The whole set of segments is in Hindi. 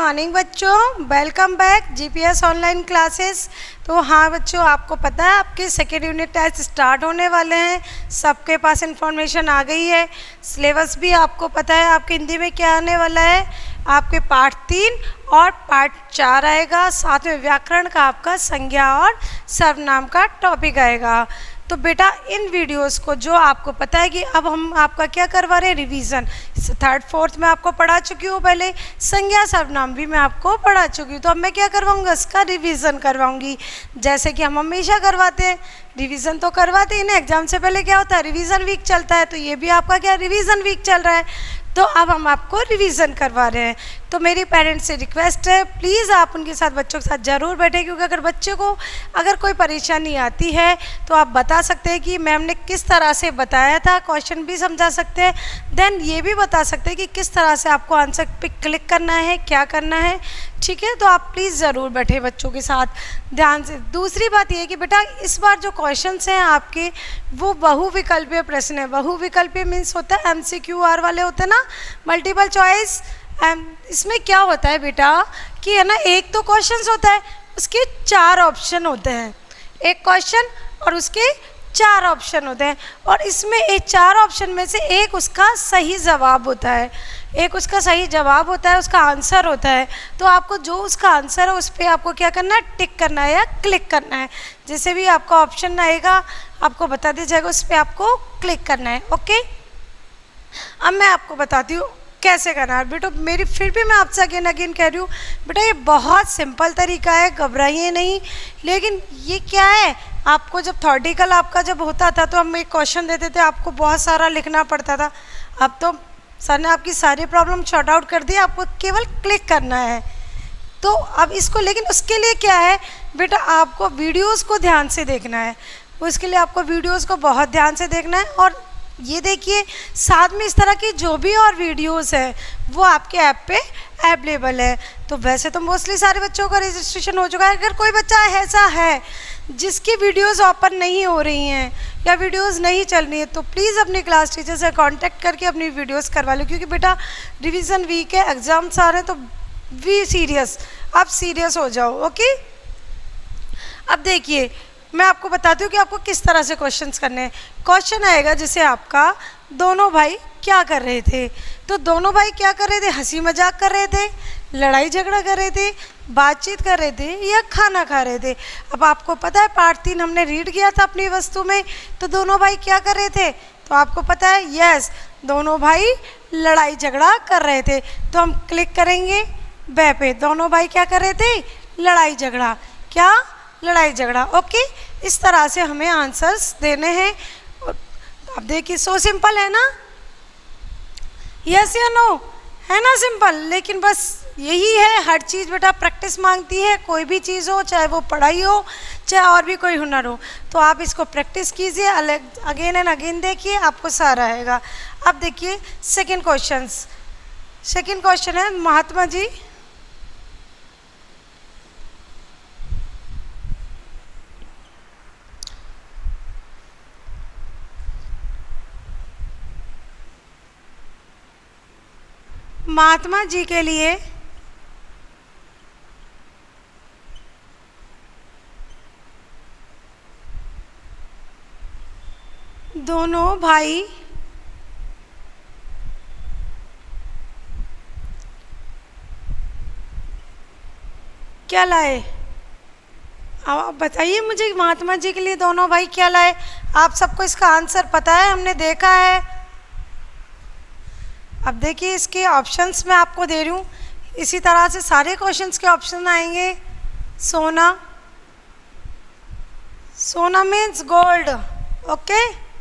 मॉर्निंग बच्चों, welcome back GPS online classes. तो हाँ बच्चों, आपको पता है आपके सेकेंड यूनिट टेस्ट स्टार्ट होने वाले हैं। सबके पास इंफॉर्मेशन आ गई है। सिलेबस भी आपको पता है आपके हिंदी में क्या आने वाला है। आपके पार्ट 3 और पार्ट 4 आएगा। साथ में व्याकरण का आपका संज्ञा और सर्वनाम का टॉपिक आएगा। तो बेटा इन वीडियोस को जो आपको पता है कि अब हम आपका क्या करवा रहे हैं, रिवीजन। थर्ड फोर्थ में आपको पढ़ा चुकी हूँ, पहले संज्ञा सर्वनाम भी मैं आपको पढ़ा चुकी हूँ। तो अब मैं क्या करवाऊँगा, इसका रिवीजन करवाऊँगी, जैसे कि हम हमेशा करवाते हैं। रिवीजन तो करवाते ही ना, एग्जाम से पहले क्या होता है, रिवीजन वीक चलता है। तो ये भी आपका क्या रिवीजन वीक चल रहा है। तो अब हम आपको रिवीजन करवा रहे हैं। तो मेरी पेरेंट्स से रिक्वेस्ट है, प्लीज़ आप उनके साथ, बच्चों के साथ ज़रूर बैठें, क्योंकि अगर बच्चे को अगर कोई परेशानी आती है तो आप बता सकते हैं कि मैम ने किस तरह से बताया था, क्वेश्चन भी समझा सकते हैं। देन ये भी बता सकते हैं कि किस तरह से आपको आंसर पे क्लिक करना है, क्या करना है। ठीक है, तो आप प्लीज़ ज़रूर बैठे बच्चों के साथ ध्यान से। दूसरी बात ये है कि बेटा इस बार जो क्वेश्चंस हैं आपके, वो बहुविकल्पीय प्रश्न है। बहुविकल्पीय मीन्स होता है MCQR वाले होते हैं ना, मल्टीपल चॉइस। इसमें क्या होता है बेटा कि है ना, एक तो क्वेश्चंस होता है, उसके 4 ऑप्शन होते हैं। एक क्वेश्चन और उसके 4 ऑप्शन होते हैं, और इसमें एक 4 ऑप्शन में से एक उसका सही जवाब होता है। एक उसका सही जवाब होता है, उसका आंसर होता है। तो आपको जो उसका आंसर है उस पर आपको क्या करना है, टिक करना है या क्लिक करना है। जैसे भी आपका ऑप्शन आएगा आपको बता दिया जाएगा, उस पर आपको क्लिक करना है। ओके, अब मैं आपको बताती हूँ कैसे करना है। बेटा मेरी फिर भी मैं आपसे अगेन कह रही हूँ, बेटा ये बहुत सिंपल तरीका है, घबराइए नहीं। लेकिन ये क्या है, आपको जब थ्योरेटिकल आपका जब होता था तो हम एक क्वेश्चन देते थे, आपको बहुत सारा लिखना पड़ता था। अब तो सर ने आपकी सारी प्रॉब्लम शॉर्ट आउट कर दी, आपको केवल क्लिक करना है। तो अब इसको, लेकिन उसके लिए क्या है बेटा, आपको वीडियोज़ को ध्यान से देखना है। उसके लिए आपको वीडियोज़ को बहुत ध्यान से देखना है। और ये देखिए साथ में इस तरह की जो भी और वीडियोस हैं वो आपके ऐप पे अवेलेबल है। तो वैसे तो मोस्टली सारे बच्चों का रजिस्ट्रेशन हो चुका है। अगर कोई बच्चा ऐसा है जिसकी वीडियोस ओपन नहीं हो रही हैं या वीडियोस नहीं चल रही है, तो प्लीज़ अपनी क्लास टीचर से कांटेक्ट करके अपनी वीडियोस करवा लो, क्योंकि बेटा रिवीजन वीक है, एग्जाम्स आ रहे हैं। तो बी सीरियस, आप सीरियस हो जाओ। ओके, अब देखिए मैं आपको बताती हूँ कि आपको किस तरह से क्वेश्चंस करने हैं। क्वेश्चन आएगा जैसे आपका, दोनों भाई क्या कर रहे थे। तो दोनों भाई क्या कर रहे थे, हंसी मजाक कर रहे थे, लड़ाई झगड़ा कर रहे थे, बातचीत कर रहे थे या खाना खा रहे थे। अब आपको पता है पार्ट 3 हमने रीड किया था अपनी वस्तु में। तो दोनों भाई क्या कर रहे थे, तो आपको पता है, यस, दोनों भाई लड़ाई झगड़ा कर रहे थे। तो हम क्लिक करेंगे बै पे। दोनों भाई क्या कर रहे थे, लड़ाई झगड़ा, क्या, लड़ाई झगड़ा। ओके, इस तरह से हमें आंसर्स देने हैं। अब देखिए सो सिंपल है ना, यस या नो, है ना सिंपल। लेकिन बस यही है, हर चीज़ बेटा प्रैक्टिस मांगती है। कोई भी चीज़ हो, चाहे वो पढ़ाई हो, चाहे और भी कोई हुनर हो, तो आप इसको प्रैक्टिस कीजिए, अगेन एंड अगेन देखिए, आपको सारा आएगा। अब देखिए सेकेंड क्वेश्चन है, महात्मा जी के लिए दोनों भाई क्या लाए। अब आप बताइए मुझे, महात्मा जी के लिए दोनों भाई क्या लाए। आप सबको इसका आंसर पता है, हमने देखा है। अब देखिए इसके ऑप्शंस मैं आपको दे रही हूँ, इसी तरह से सारे क्वेश्चंस के ऑप्शन आएंगे। सोना, सोना मीन्स गोल्ड। ओके,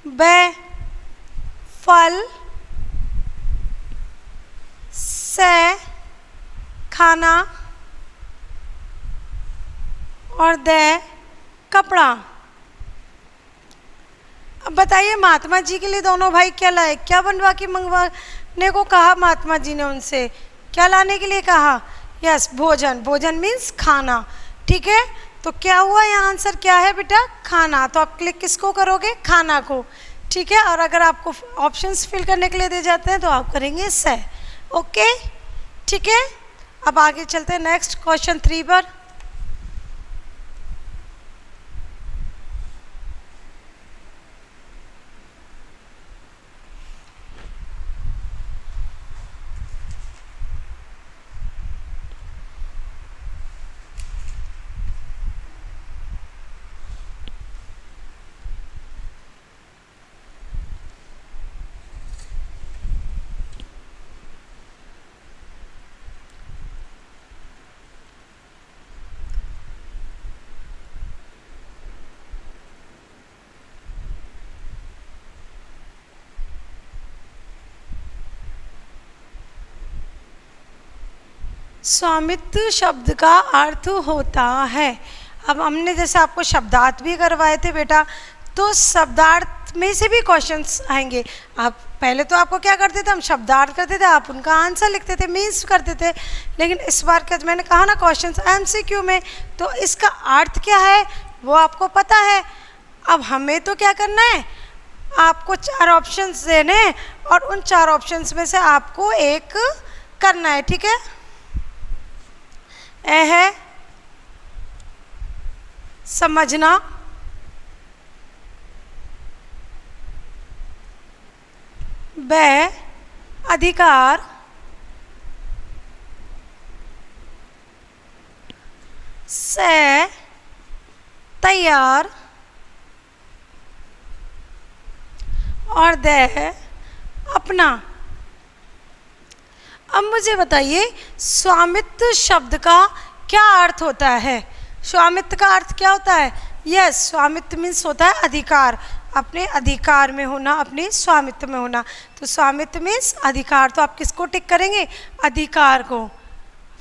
बै, फल, से, खाना, और दे, कपड़ा। अब बताइए महात्मा जी के लिए दोनों भाई क्या लाए, क्या बनवा के मंगवाने को कहा महात्मा जी ने उनसे, क्या लाने के लिए कहा, यस, भोजन। भोजन मीन्स खाना। ठीक है, तो क्या हुआ, यहाँ आंसर क्या है बेटा, खाना। तो आप क्लिक किसको करोगे, खाना को। ठीक है, और अगर आपको ऑप्शंस फिल करने के लिए दे जाते हैं तो आप करेंगे से। ओके, ठीक है। अब आगे चलते हैं नेक्स्ट क्वेश्चन 3 पर। स्वामित्व शब्द का अर्थ होता है, अब हमने जैसे आपको शब्दार्थ भी करवाए थे बेटा, तो शब्दार्थ में से भी क्वेश्चंस आएंगे। आप पहले तो आपको क्या करते थे, हम शब्दार्थ करते थे, आप उनका आंसर लिखते थे, मीन्स करते थे। लेकिन इस बार का मैंने कहा ना क्वेश्चंस एमसीक्यू में, तो इसका अर्थ क्या है वो आपको पता है। अब हमें तो क्या करना है, आपको 4 ऑप्शंस देने हैं और उन 4 ऑप्शंस में से आपको एक करना है, ठीक है। ए है समझना, ब अधिकार, से तैयार और द अपना। अब मुझे बताइए स्वामित्व शब्द का क्या अर्थ होता है। स्वामित्व का अर्थ क्या होता है? यस, स्वामित्व मीन्स होता है अधिकार, अपने अधिकार में होना, अपने स्वामित्व में होना। तो स्वामित्व मीन्स अधिकार, तो आप किसको टिक करेंगे? अधिकार को।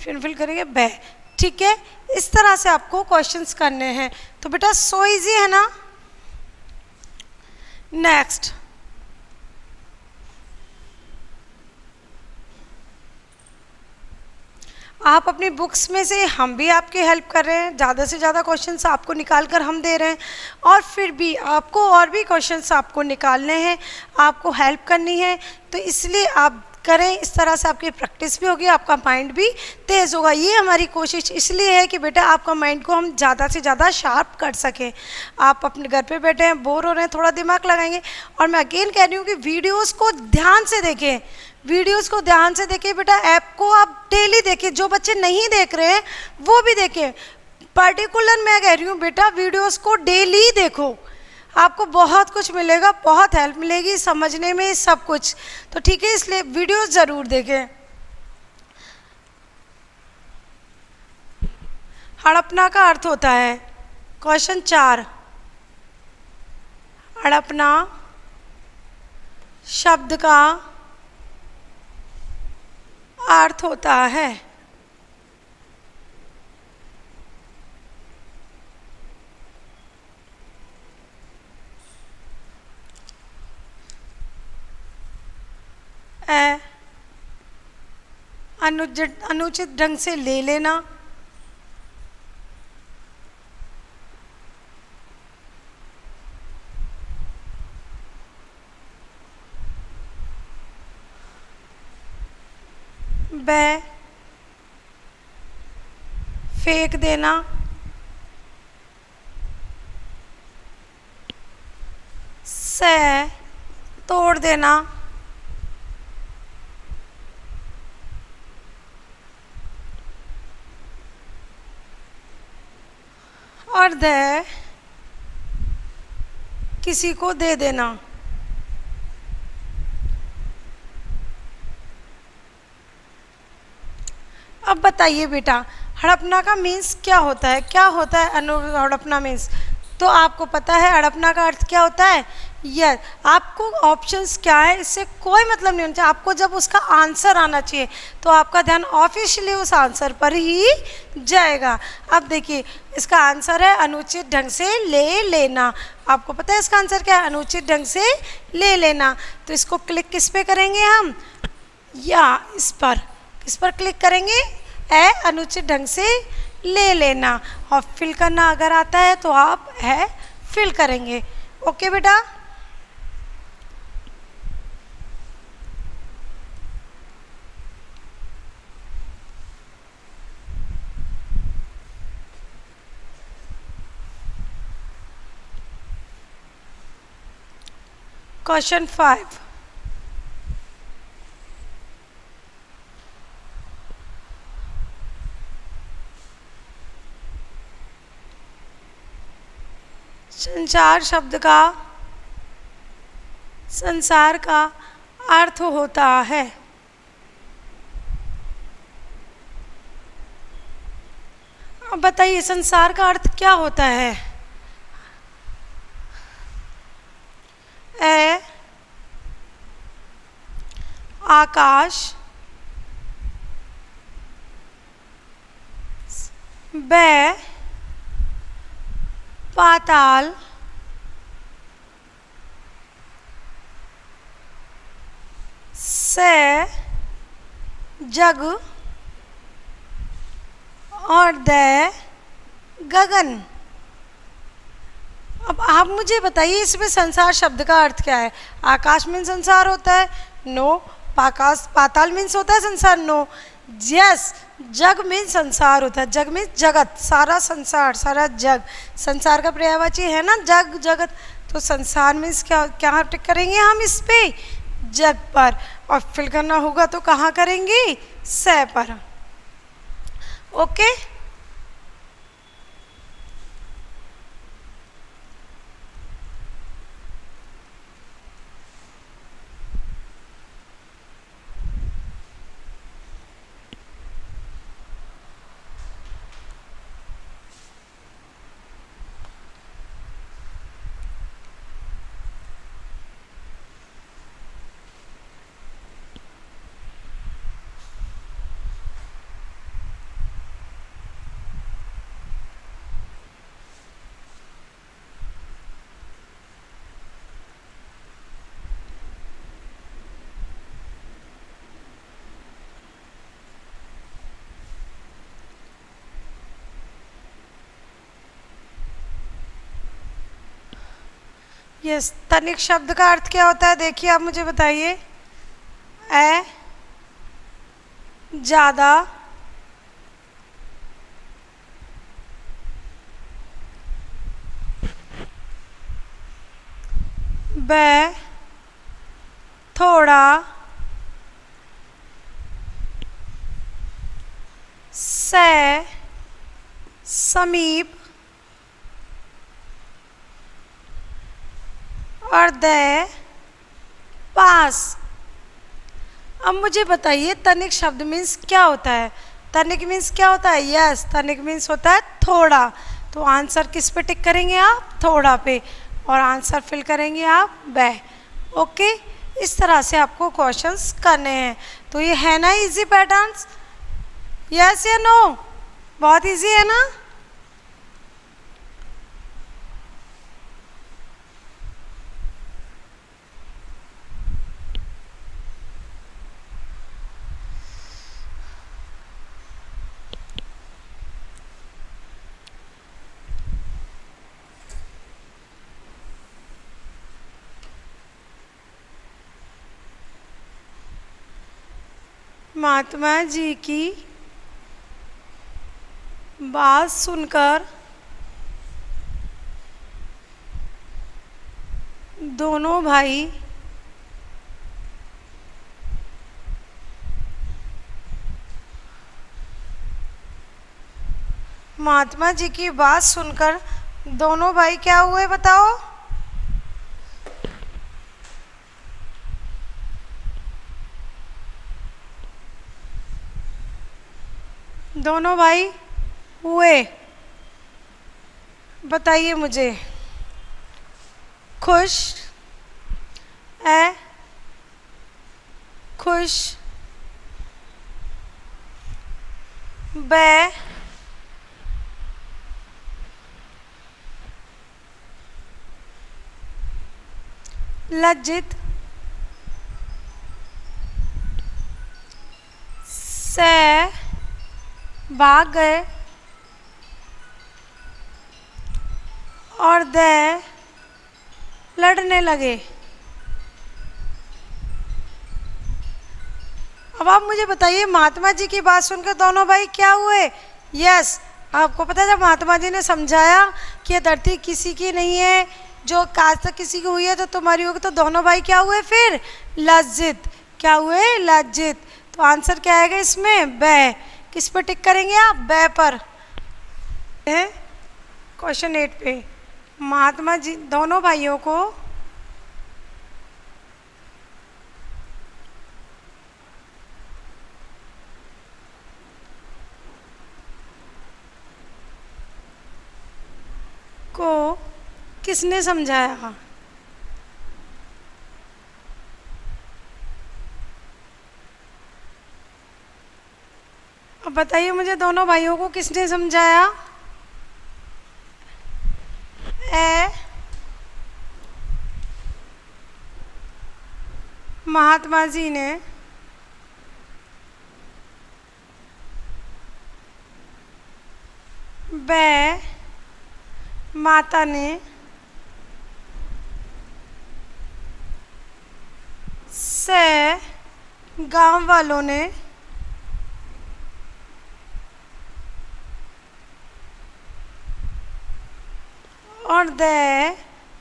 फिल करेंगे ब, ठीक है। इस तरह से आपको क्वेश्चंस करने हैं। तो बेटा सो इजी है ना। नेक्स्ट, आप अपनी बुक्स में से, हम भी आपकी हेल्प कर रहे हैं, ज़्यादा से ज़्यादा क्वेश्चंस आपको निकाल कर हम दे रहे हैं, और फिर भी आपको और भी क्वेश्चंस आपको निकालने हैं, आपको हेल्प करनी है। तो इसलिए आप करें, इस तरह से आपकी प्रैक्टिस भी होगी, आपका माइंड भी तेज़ होगा। ये हमारी कोशिश इसलिए है कि बेटा आपका माइंड को हम ज़्यादा से ज़्यादा शार्प कर सकें। आप अपने घर पे बैठे हैं, बोर हो रहे हैं, थोड़ा दिमाग लगाएंगे। और मैं अगेन कह रही हूँ कि वीडियोज़ को ध्यान से देखें, वीडियोज़ को ध्यान से देखें बेटा। ऐप को आप डेली देखें, जो बच्चे नहीं देख रहे हैं वो भी देखें। पर्टिकुलर मैं कह रही हूँ बेटा, वीडियोज़ को डेली देखो, आपको बहुत कुछ मिलेगा, बहुत हेल्प मिलेगी समझने में सब कुछ। तो ठीक है, इसलिए वीडियोस ज़रूर देखें। हड़पना का अर्थ होता है, क्वेश्चन 4, हड़पना शब्द का अर्थ होता है अनुचित ढंग से ले लेना, ब फेंक देना, से तोड़ देना, और द किसी को दे देना। अब बताइए बेटा, हड़पना का मीन्स क्या होता है? क्या होता है हड़पना मीन्स? तो आपको पता है हड़पना का अर्थ क्या होता है? यस, आपको ऑप्शंस क्या है इससे कोई मतलब नहीं होना चाहिए, आपको जब उसका आंसर आना चाहिए तो आपका ध्यान ऑफिशियली उस आंसर पर ही जाएगा। अब देखिए इसका आंसर है अनुचित ढंग से ले लेना। आपको पता है इसका आंसर क्या है? अनुचित ढंग से ले लेना। तो इसको क्लिक किस पे करेंगे हम? या इस पर क्लिक करेंगे, अनुचित ढंग से ले लेना। और फिल करना अगर आता है तो आप फिल करेंगे। ओके बेटा। क्वेश्चन 5। संसार शब्द का संसार का अर्थ होता है। अब बताइए संसार का अर्थ क्या होता है? ए आकाश, बे पाताल, से जग और दे गगन। अब आप मुझे बताइए इसमें संसार शब्द का अर्थ क्या है? आकाश मीन्स संसार होता है, नो। आकाश पाताल मीन्स होता है संसार, नो। यस, जग मीन्स संसार होता है, जग मीन्स जगत, सारा संसार, सारा जग। संसार का पर्यायवाची है ना जग, जगत। तो संसार मीन्स क्या क्या टिक करेंगे हम इस पे? जग पर। और फिल करना होगा तो कहाँ करेंगे? से पर। ओके। यस, तनिक शब्द का अर्थ क्या होता है? देखिए आप मुझे बताइए। ए ज़्यादा, बे थोड़ा, से समीप और दे पास। अब मुझे बताइए तनिक शब्द मीन्स क्या होता है? तनिक मीन्स क्या होता है? यस, तनिक मीन्स होता है थोड़ा। तो आंसर किस पे टिक करेंगे आप? थोड़ा पे। और आंसर फिल करेंगे आप बे। ओके, इस तरह से आपको क्वेश्चंस करने हैं। तो ये है ना इजी पैटर्न्स? यस या नो? बहुत इजी है ना? महात्मा जी की बात सुनकर दोनों भाई महात्मा जी की बात सुनकर दोनों भाई क्या हुए बताओ? दोनों भाई हुए, बताइए मुझे। खुश है, खुश, बे लज्जित, से भाग गए और दे लड़ने लगे। अब आप मुझे बताइए महात्मा जी की बात सुनकर दोनों भाई क्या हुए? यस, आपको पता है जब महात्मा जी ने समझाया कि ये धरती किसी की नहीं है, जो आज तक किसी की हुई है तो तुम्हारी होगी, तो दोनों भाई क्या हुए फिर? लज्जित। क्या हुए? लज्जित। तो आंसर क्या आएगा इसमें? बै। किस पर टिक करेंगे आप? बै पर। क्वेश्चन 8 पे, महात्मा जी दोनों भाइयों को किसने समझाया? अब बताइए मुझे, दोनों भाइयों को किसने समझाया? ए महात्मा जी ने। बै माता ने। से गांव वालों ने। और दे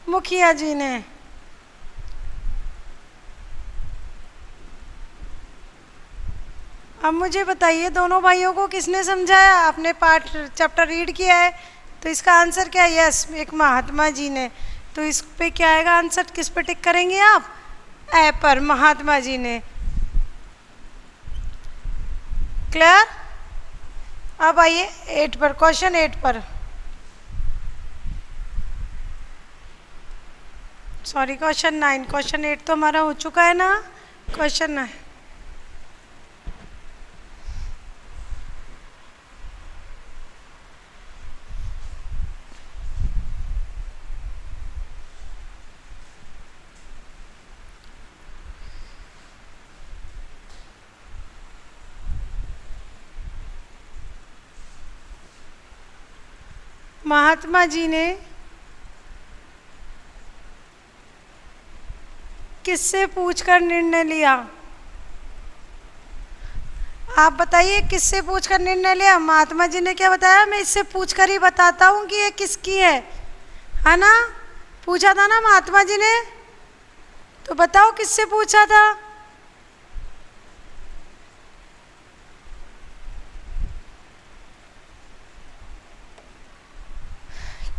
मुखिया जी ने। अब मुझे बताइए दोनों भाइयों को किसने समझाया? आपने पाठ चैप्टर रीड किया है, तो इसका आंसर क्या है? यस, एक महात्मा जी ने। तो इस पे क्या आएगा आंसर? किस पे टिक करेंगे आप? ए पर, महात्मा जी ने। क्लियर? अब आइए 8 पर, क्वेश्चन 8 पर। Sorry, question 9। क्वेश्चन 8 तो हमारा हो चुका है ना। क्वेश्चन 9। महात्मा जी ने किससे पूछकर निर्णय लिया? आप बताइए, किससे पूछकर निर्णय लिया? महात्मा जी ने क्या बताया? मैं इससे पूछकर ही बताता हूँ कि ये किसकी है ना? पूछा था ना महात्मा जी ने, तो बताओ किससे पूछा था?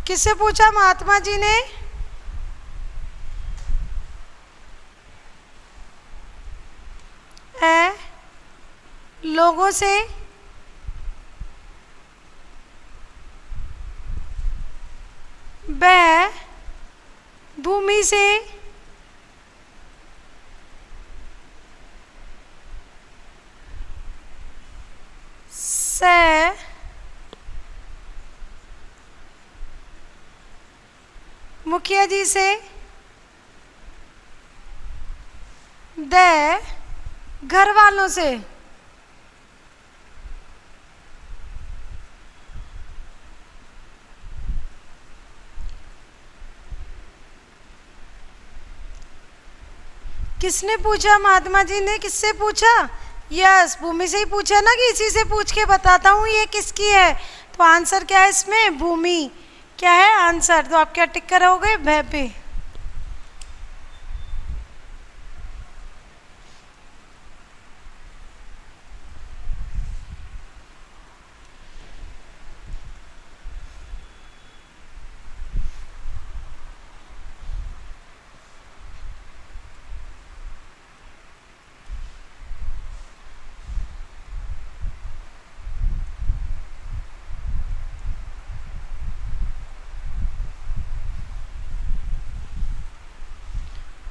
किससे पूछा महात्मा जी ने? लोगों से। बै भूमि से। से मुखिया जी से। दे घर वालों से। किसने पूछा? महात्मा जी ने किससे पूछा? यस, भूमि से ही पूछा ना, कि इसी से पूछ के बताता हूँ ये किसकी है। तो आंसर क्या है इसमें? भूमि। क्या है आंसर? तो आप क्या टिक करोगे? भय पे।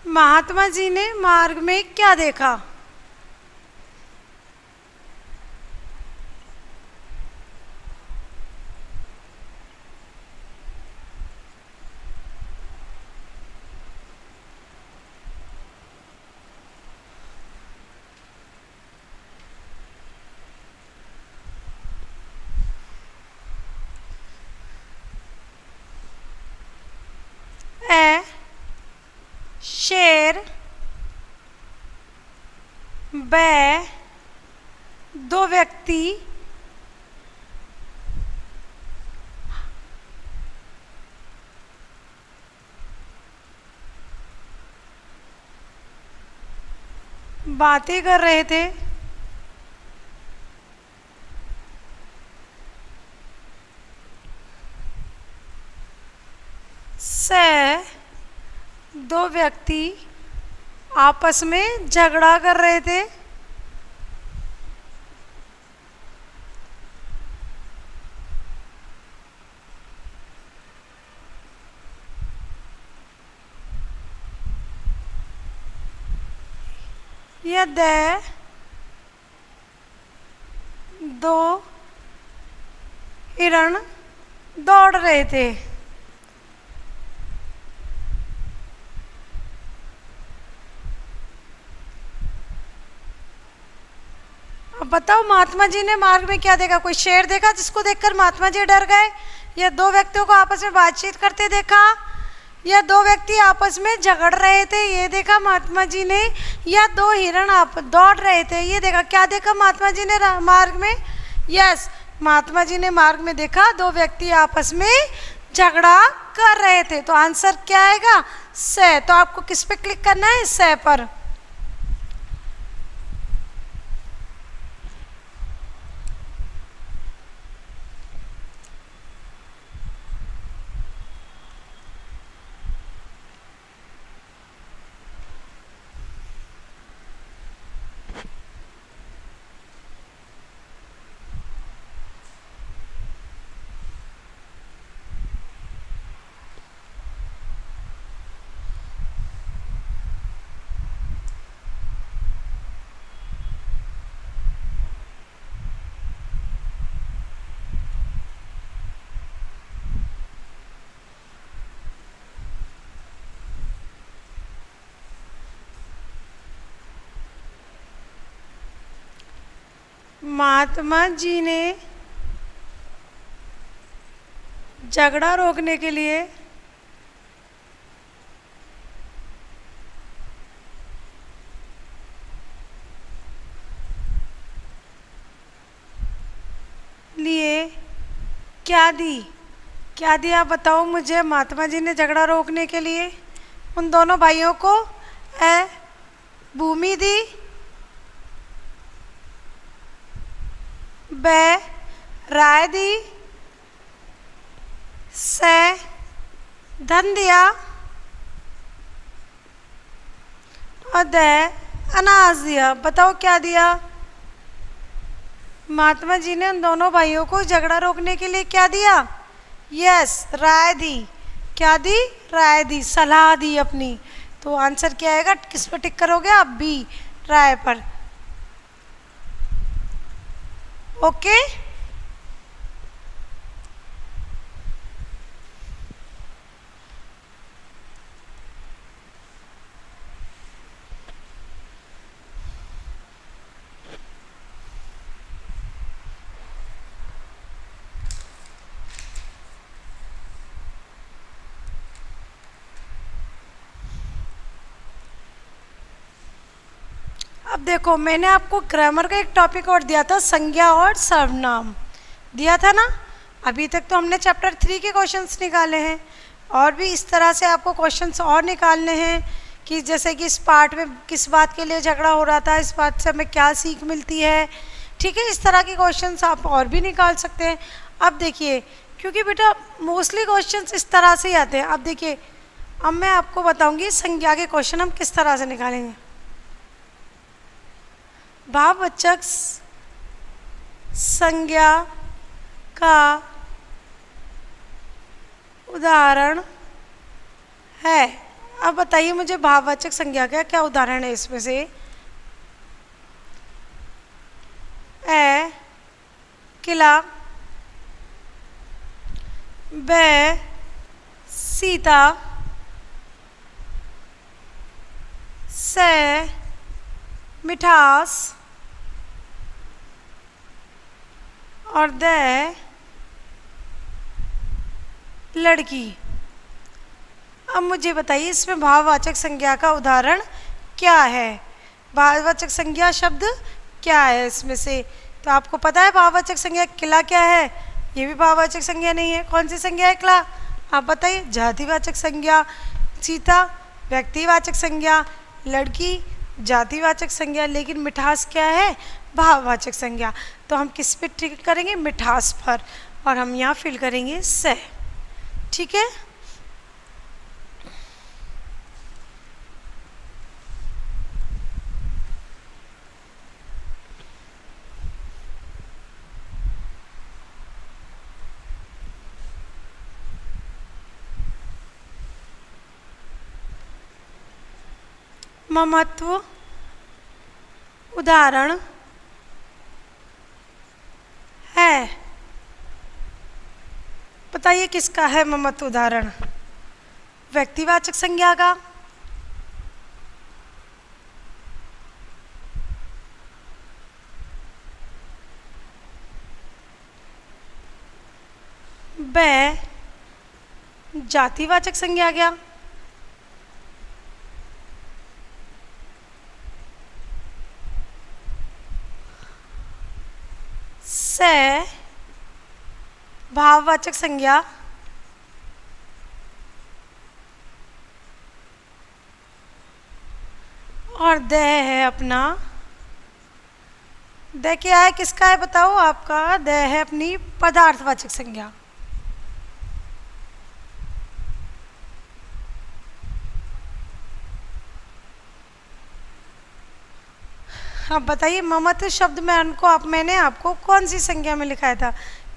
महात्मा जी ने मार्ग में क्या देखा? शेर। बै दो व्यक्ति। बातें कर रहे थे। से दो व्यक्ति आपस में झगड़ा कर रहे थे। या दो हिरण दौड़ रहे थे। अब बताओ महात्मा जी ने मार्ग में क्या देखा? कोई शेर देखा जिसको देखकर महात्मा जी डर गए? या दो व्यक्तियों को आपस में बातचीत करते देखा? या दो व्यक्ति आपस में झगड़ रहे थे ये देखा महात्मा जी ने? या दो हिरण आप दौड़ रहे थे ये देखा? क्या देखा महात्मा जी ने मार्ग में? यस, महात्मा जी ने मार्ग में देखा दो व्यक्ति आपस में झगड़ा कर रहे थे। तो आंसर क्या आएगा? से। तो आपको किस पे क्लिक करना है? से पर। महात्मा जी ने झगड़ा रोकने के लिए क्या दी? क्या दिया बताओ मुझे? महात्मा जी ने झगड़ा रोकने के लिए उन दोनों भाइयों को भूमि दी, ब राय दी, से धन दिया और द अनाज दिया। बताओ क्या दिया? महात्मा जी ने उन दोनों भाइयों को झगड़ा रोकने के लिए क्या दिया? यस, राय दी। क्या दी? राय दी, सलाह दी अपनी। तो आंसर क्या आएगा? किस पर टिक करोगे आप? बी, राय पर। ओके, अब देखो मैंने आपको ग्रामर का एक टॉपिक और दिया था, संज्ञा और सर्वनाम दिया था ना। अभी तक तो हमने चैप्टर 3 के क्वेश्चंस निकाले हैं, और भी इस तरह से आपको क्वेश्चंस और निकालने हैं कि जैसे कि इस पार्ट में किस बात के लिए झगड़ा हो रहा था, इस बात से हमें क्या सीख मिलती है। ठीक है, इस तरह के क्वेश्चंस आप और भी निकाल सकते हैं। अब देखिए, क्योंकि बेटा मोस्टली क्वेश्चंस इस तरह से ही आते हैं। अब देखिए, अब मैं आपको बताऊंगी संज्ञा के क्वेश्चन हम किस तरह से निकालेंगे। भाववाचक संज्ञा का उदाहरण है। अब बताइए मुझे भाववाचक संज्ञा का क्या उदाहरण है इसमें से? ए किला, ब सीता, से मिठास और द लड़की। अब मुझे बताइए इसमें भाववाचक संज्ञा का उदाहरण क्या है? भाववाचक संज्ञा शब्द क्या है इसमें से? तो आपको पता है भाववाचक संज्ञा किला क्या है? ये भी भाववाचक संज्ञा नहीं है। कौन सी संज्ञा है किला? आप बताइए। जातिवाचक संज्ञा। सीता व्यक्तिवाचक संज्ञा। लड़की जातिवाचक संज्ञा, लेकिन मिठास क्या है? भाववाचक संज्ञा। तो हम किस पे टिक करेंगे? मिठास पर, और हम यहाँ फिल करेंगे से। ठीक है। ममत्व उदाहरण है। बताइए किसका है ममत्व उदाहरण? व्यक्तिवाचक संज्ञा का, ब जातिवाचक संज्ञा क्या? से भाववाचक संज्ञा, और द है अपना। द क्या है? किसका है बताओ? आपका द है अपनी पदार्थवाचक संज्ञा। अब बताइए ममत्व शब्द में मैंने आपको कौन सी संज्ञा में लिखाया था?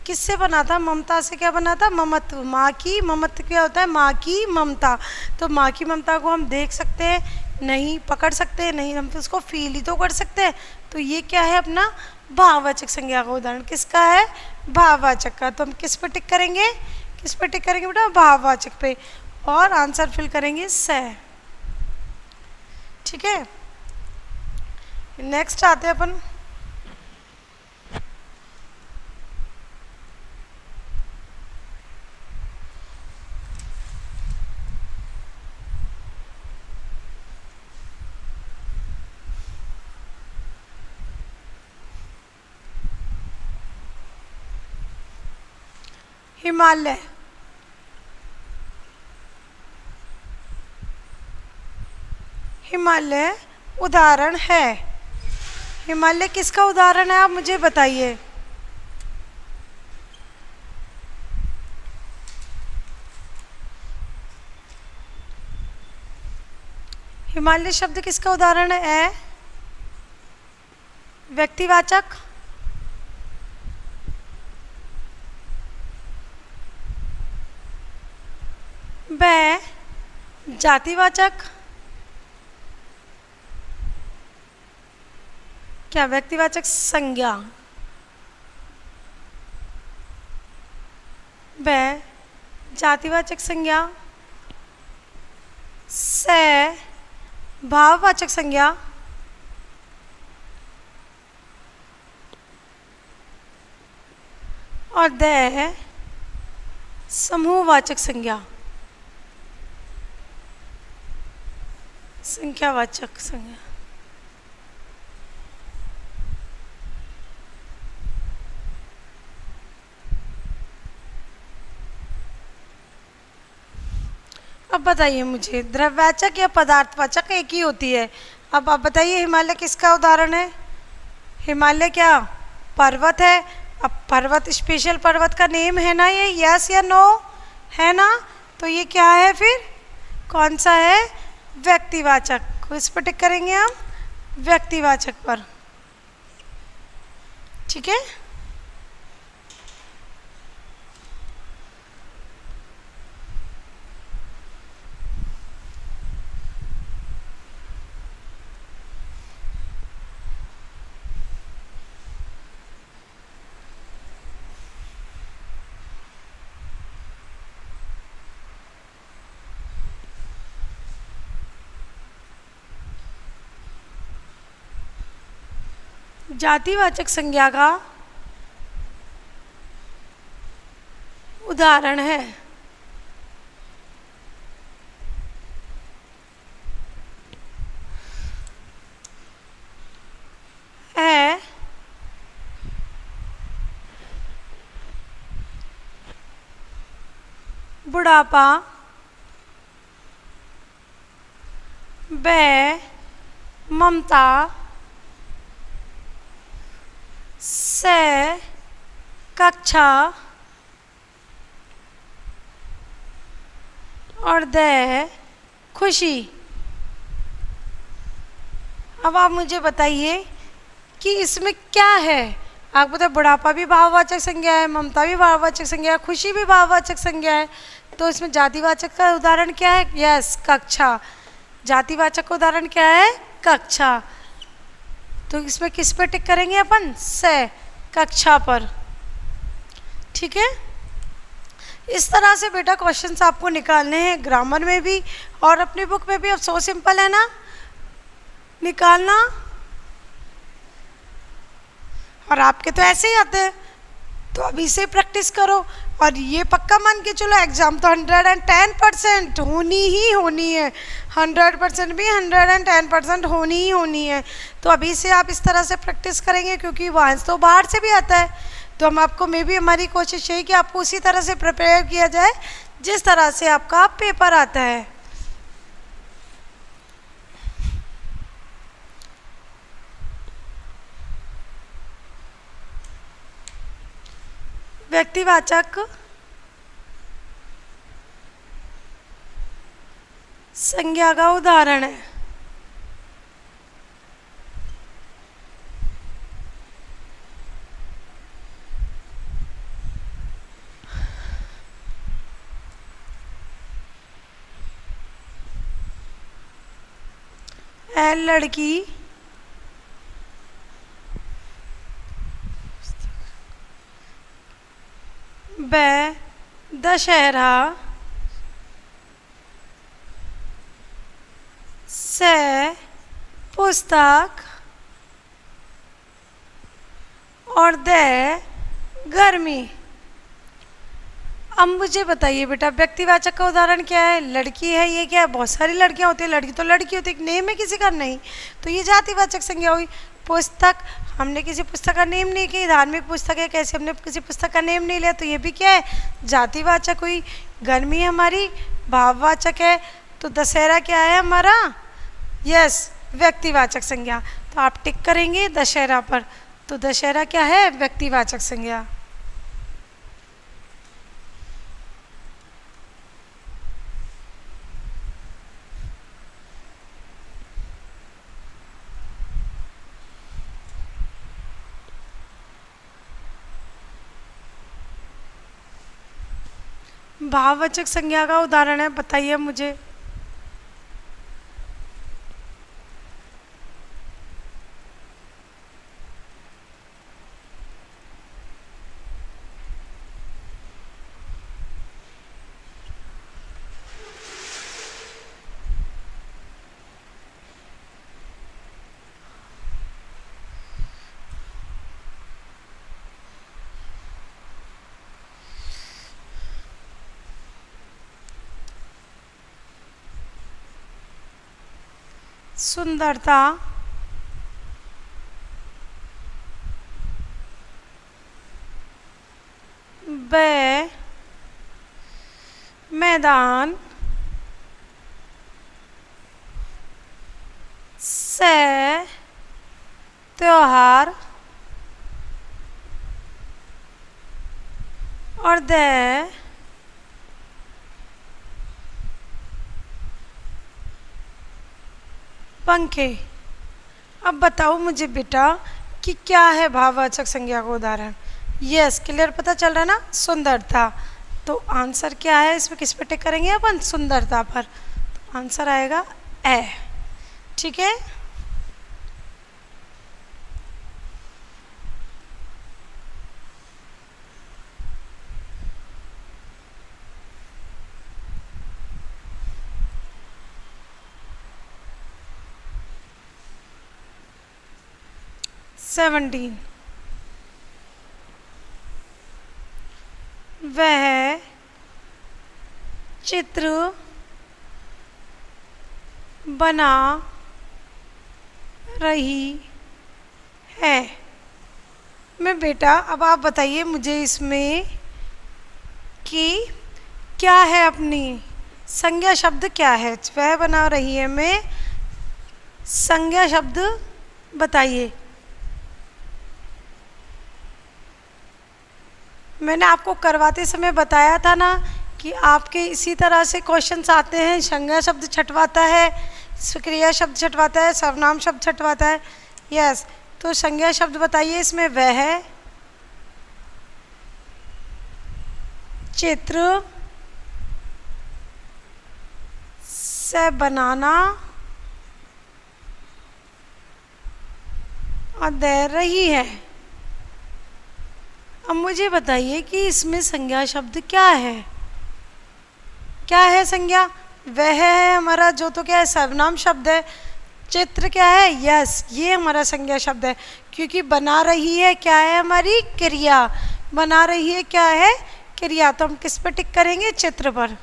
किससे बना था? ममता से। क्या बना था? ममत्व। माँ की ममत्व क्या होता है? माँ की ममता। तो माँ की ममता को हम देख सकते हैं नहीं, पकड़ सकते हैं नहीं, हम तो उसको फील ही तो कर सकते हैं। तो ये क्या है? अपना भाववाचक संज्ञा का उदाहरण। किसका है? भाववाचक का। तो हम किस पे टिक करेंगे? किस पे टिक करेंगे बेटा? भाववाचक पे, और आंसर फिल करेंगे से। ठीक है। नेक्स्ट आते हैं अपन हिमालय। हिमालय उदाहरण है। हिमालय किसका उदाहरण है? आप मुझे बताइए। हिमालय शब्द किसका उदाहरण है? व्यक्तिवाचक, ब जातिवाचक, क्या? व्यक्तिवाचक संज्ञा, ब जातिवाचक संज्ञा, से भाववाचक संज्ञा, और द समूहवाचक संज्ञा, संख्यावाचक संज्ञा। अब बताइए मुझे, द्रव्यवाचक या पदार्थवाचक एक ही होती है। अब आप बताइए हिमालय किसका उदाहरण है? हिमालय क्या पर्वत है? अब पर्वत स्पेशल पर्वत का नेम है ना ये? यस या नो? है ना? तो ये क्या है फिर? कौन सा है? व्यक्तिवाचक। किस पर टिक करेंगे हम? व्यक्तिवाचक पर। ठीक है। जातिवाचक संज्ञा का उदाहरण है। ए बुढ़ापा, ब ममता से कक्षा और दे खुशी। अब आप मुझे बताइए कि इसमें क्या है। आप बताए बुढ़ापा भी भाववाचक संज्ञा है, ममता भी भाववाचक संज्ञा है, खुशी भी भाववाचक संज्ञा है, तो इसमें जातिवाचक का उदाहरण क्या है? यस, कक्षा। जातिवाचक का उदाहरण क्या है? कक्षा। तो इसमें किस पे टिक करेंगे अपन? से, कक्षा पर। ठीक है, इस तरह से बेटा क्वेश्चंस आपको निकालने हैं ग्रामर में भी और अपनी बुक में भी। अब सो सिंपल है ना निकालना, और आपके तो ऐसे ही आते हैं, तो अभी से प्रैक्टिस करो। और ये पक्का मान के चलो एग्ज़ाम तो 110% होनी ही होनी है, 100% भी 110% होनी ही होनी है। तो अभी से आप इस तरह से प्रैक्टिस करेंगे, क्योंकि वहाँ तो बाहर से भी आता है, तो हम आपको हमारी कोशिश यही कि आपको उसी तरह से प्रिपेयर किया जाए जिस तरह से आपका पेपर आता है। व्यक्तिवाचक संज्ञा का उदाहरण है ए लड़की, ब दशहरा, से पुस्तक और दे गर्मी। अब मुझे बताइए बेटा व्यक्तिवाचक का उदाहरण क्या है? लड़की है। ये क्या है? बहुत सारी लड़कियां होती है, लड़की तो लड़की होती है, नेम है किसी का नहीं, तो ये जातिवाचक संज्ञा हुई। पुस्तक, हमने किसी पुस्तक का नेम नहीं किया, धार्मिक पुस्तक है, कैसे हमने किसी पुस्तक का नेम नहीं लिया, तो ये भी क्या है? जातिवाचक हुई। गर्मी हमारी भाववाचक है, तो दशहरा क्या है हमारा? यस, व्यक्तिवाचक संज्ञा। तो आप टिक करेंगे दशहरा पर, तो दशहरा क्या है? व्यक्तिवाचक संज्ञा। भाववाचक संज्ञा का उदाहरण है, बताइए मुझे। सुंदरता, ब मैदान, से त्योहार और दे पंखे। अब बताओ मुझे बेटा कि क्या है भाववाचक संज्ञा का उदाहरण? यस, क्लियर पता चल रहा है ना? सुंदरता। तो आंसर क्या है इसमें? किस पे टिक करेंगे अपन? सुंदरता पर। तो आंसर आएगा ए। ठीक है, सेवनटीन। वह चित्र बना रही है। मैं बेटा, अब आप बताइए मुझे इसमें कि क्या है अपनी संज्ञा शब्द क्या है? वह बना रही है में संज्ञा शब्द बताइए। मैंने आपको करवाते समय बताया था ना कि आपके इसी तरह से क्वेश्चंस आते हैं। संज्ञा शब्द छटवाता है, क्रिया शब्द छटवाता है, सर्वनाम शब्द छटवाता है। यस, तो संज्ञा शब्द बताइए। इसमें वह, चित्र, से बनाना और दे रही है। अब मुझे बताइए कि इसमें संज्ञा शब्द क्या है? क्या है संज्ञा? वह है हमारा जो तो क्या है, सर्वनाम शब्द है। चित्र क्या है? यस, ये हमारा संज्ञा शब्द है, क्योंकि बना रही है क्या है हमारी क्रिया। बना रही है क्या है? क्रिया। तो हम किस पर टिक करेंगे? चित्र पर।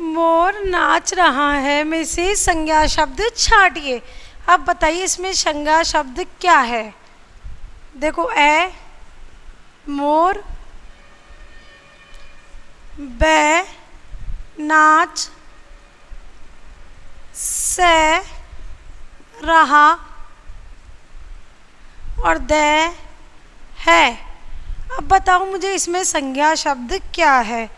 मोर नाच रहा है में से संज्ञा शब्द छाटिए। अब बताइए इसमें संज्ञा शब्द क्या है? देखो, ए, मोर, बै, नाच, से, रहा और दे है। अब बताओ मुझे इसमें संज्ञा शब्द क्या है?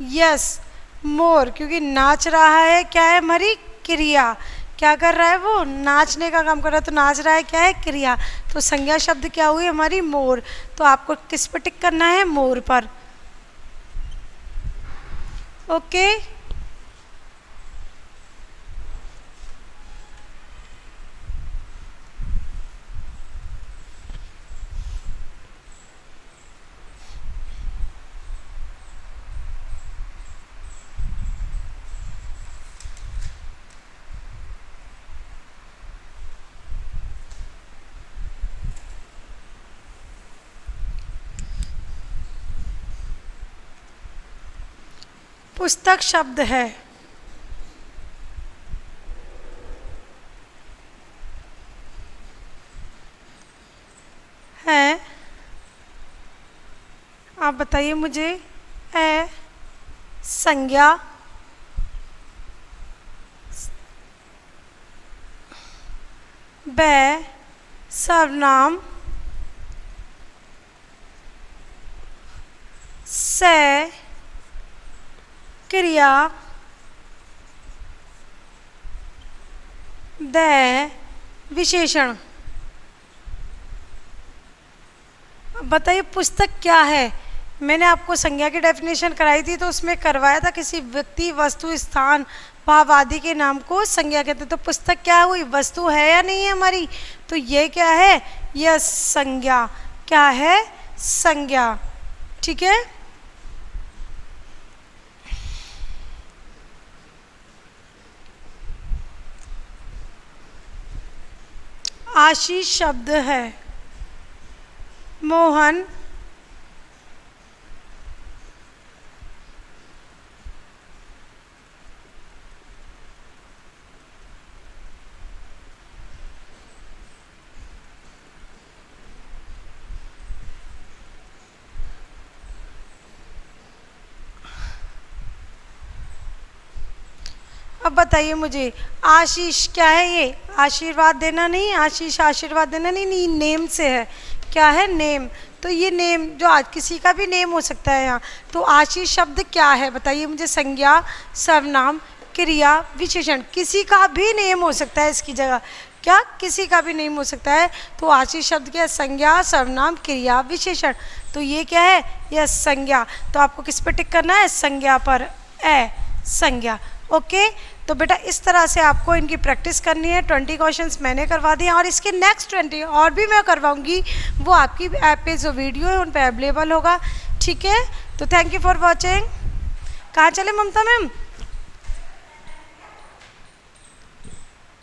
यस, मोर, क्योंकि नाच रहा है क्या है हमारी क्रिया। क्या कर रहा है वो? नाचने का काम कर रहा है, तो नाच रहा है क्या है? क्रिया। तो संज्ञा शब्द क्या हुई हमारी? मोर। तो आपको किस पर टिक करना है? मोर पर। ओके, पुस्तक शब्द है। है, आप बताइए मुझे। ए, संज्ञा, बै, सर्वनाम, से, क्रिया, दे, विशेषण। बताइए पुस्तक क्या है? मैंने आपको संज्ञा की डेफिनेशन कराई थी, तो उसमें करवाया था किसी व्यक्ति, वस्तु, स्थान, भाव आदि के नाम को संज्ञा कहते हैं। तो पुस्तक क्या है? वही वस्तु है या नहीं है हमारी? तो ये क्या है? यह संज्ञा। क्या है? संज्ञा। ठीक है। आशीष शब्द है। मोहन, अब बताइए मुझे, आशीष क्या है? ये आशीर्वाद देना नहीं, आशीष आशीर्वाद देना नहीं, नहीं, नेम से है। क्या है? नेम। तो ये नेम जो आज किसी का भी नेम हो सकता है यहाँ। तो आशीष शब्द क्या है? बताइए मुझे। संज्ञा, सर्वनाम, क्रिया, विशेषण, किसी का भी नेम हो सकता है इसकी जगह। क्या, किसी का भी नेम हो सकता है। तो आश्रित शब्द क्या है, संज्ञा, सर्वनाम, क्रिया, विशेषण। तो ये क्या है, यह संज्ञा। तो आपको किस पे टिक करना है, संज्ञा पर, ए संज्ञा। ओके, तो बेटा इस तरह से आपको इनकी प्रैक्टिस करनी है। 20 क्वेश्चंस मैंने करवा दिए और इसके नेक्स्ट 20 और भी मैं करवाऊंगी, वो आपकी ऐप पे जो वीडियो है उन पे अवेलेबल होगा। ठीक है, तो थैंक यू फॉर वॉचिंग। कहाँ चले ममता मैम?